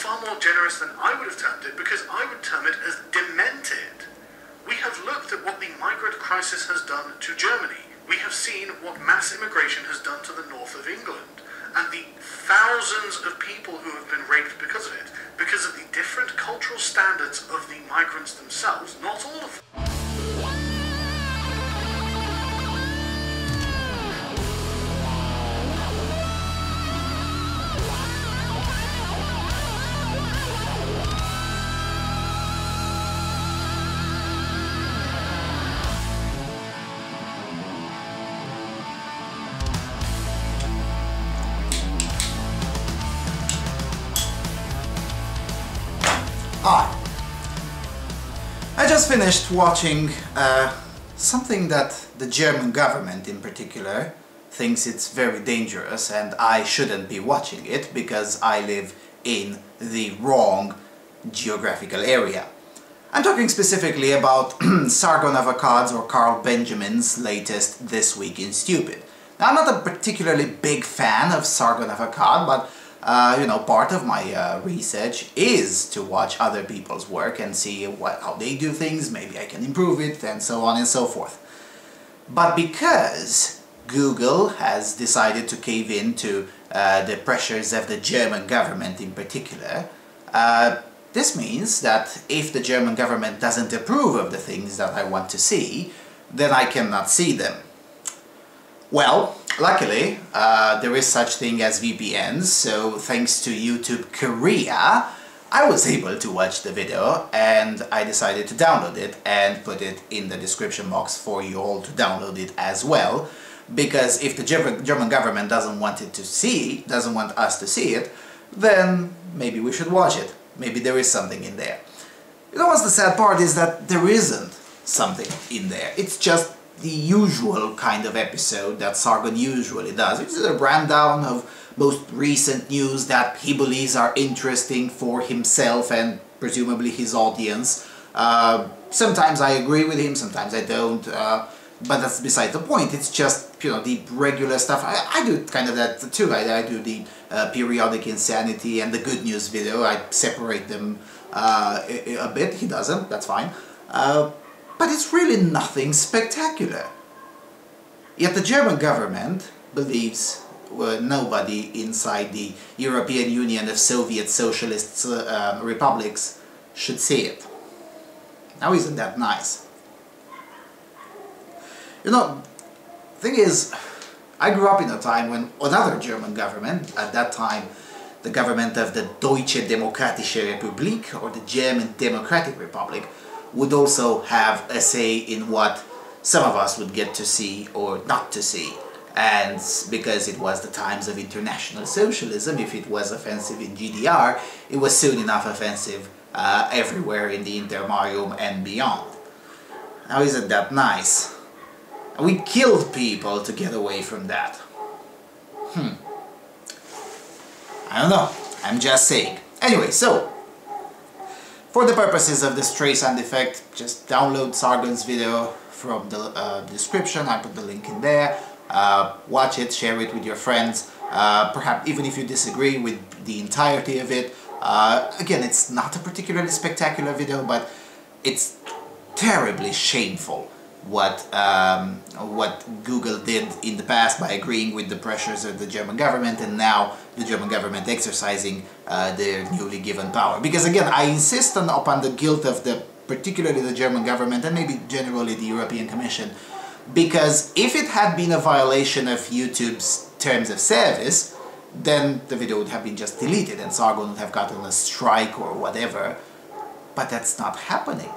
far more generous than I would have termed it, because I would term it as demented. We have looked at what the migrant crisis has done to Germany. We have seen what mass immigration has done to the north of England, and the thousands of people who have been raped because of it, because of the different cultural standards of the migrants themselves, not all of them. Hi. I just finished watching something that the German government in particular thinks it's very dangerous, and I shouldn't be watching it because I live in the wrong geographical area. I'm talking specifically about Sargon Avocad's or Carl Benjamin's latest This Week in Stupid. Now, I'm not a particularly big fan of Sargon Avocad, but you know, part of my research is to watch other people's work and see how they do things, maybe I can improve it, and so on and so forth. But because Google has decided to cave in to the pressures of the German government in particular, this means that if the German government doesn't approve of the things that I want to see, then I cannot see them. Well, luckily, there is such thing as VPNs, so thanks to YouTube Korea, I was able to watch the video, and I decided to download it and put it in the description box for you all to download it as well, because if the German government doesn't want us to see it, then maybe we should watch it. Maybe there is something in there. You know what's the sad part is that there isn't something in there. It's just the usual kind of episode that Sargon usually does. It's a rundown of most recent news that he believes are interesting for himself and presumably his audience. Sometimes I agree with him, sometimes I don't, but that's beside the point. It's just, you know, the regular stuff. I do kind of that too. I do the periodic insanity and the good news video. I separate them a bit. He doesn't, that's fine. But it's really nothing spectacular. Yet the German government believes nobody inside the European Union of Soviet Socialist republics should see it. Now, isn't that nice? You know, the thing is, I grew up in a time when another German government, at that time the government of the Deutsche Demokratische Republik, or the German Democratic Republic, would also have a say in what some of us would get to see or not to see. And because it was the times of international socialism, if it was offensive in GDR, it was soon enough offensive everywhere in the Intermarium and beyond. Now, isn't that nice? We killed people to get away from that. I don't know, I'm just saying. Anyway, so for the purposes of the stray sound effect, just download Sargon's video from the description. I put the link in there. Watch it, share it with your friends. Perhaps even if you disagree with the entirety of it. Again, it's not a particularly spectacular video, but it's terribly shameful what Google did in the past by agreeing with the pressures of the German government, and now the German government exercising their newly given power. Because again, I insist upon the guilt of particularly the German government and maybe generally the European Commission, because if it had been a violation of YouTube's terms of service, then the video would have been just deleted and Sargon would have gotten a strike or whatever, but that's not happening.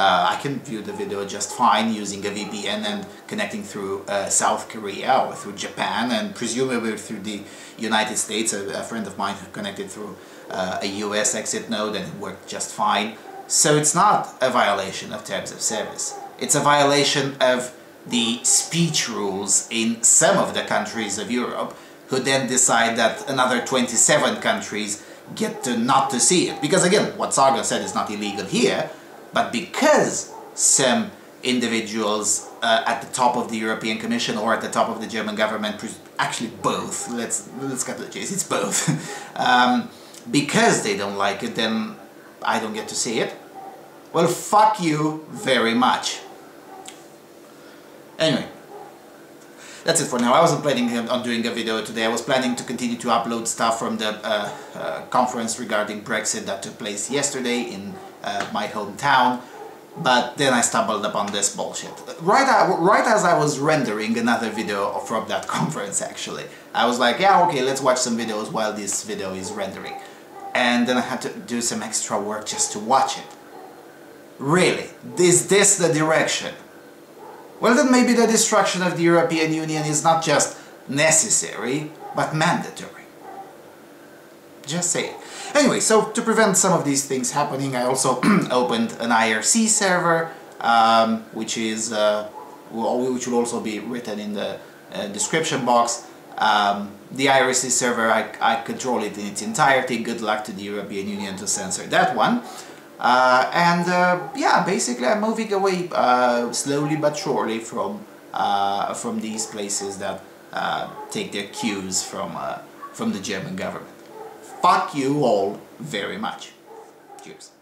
I can view the video just fine using a VPN and connecting through South Korea or through Japan, and presumably through the United States. A friend of mine connected through a US exit node and it worked just fine. So it's not a violation of terms of service. It's a violation of the speech rules in some of the countries of Europe, who then decide that another 27 countries get not to see it. Because again, what Sargon said is not illegal here, but because some individuals at the top of the European Commission or at the top of the German government, actually both, let's cut to the chase, it's both, because they don't like it, then I don't get to see it. Well, fuck you very much. Anyway, that's it for now. I wasn't planning on doing a video today. I was planning to continue to upload stuff from the conference regarding Brexit that took place yesterday in my hometown, but then I stumbled upon this bullshit. Right as I was rendering another video from that conference, actually. I was like, yeah, okay, let's watch some videos while this video is rendering. And then I had to do some extra work just to watch it. Really? Is this the direction? Well, then maybe the destruction of the European Union is not just necessary, but mandatory. Just saying. Anyway, so to prevent some of these things happening, I also opened an IRC server, which will also be written in the description box. The IRC server, I control it in its entirety. Good luck to the European Union to censor that one. Yeah, basically I'm moving away slowly but surely from these places that take their cues from the German government. Fuck you all very much. Cheers.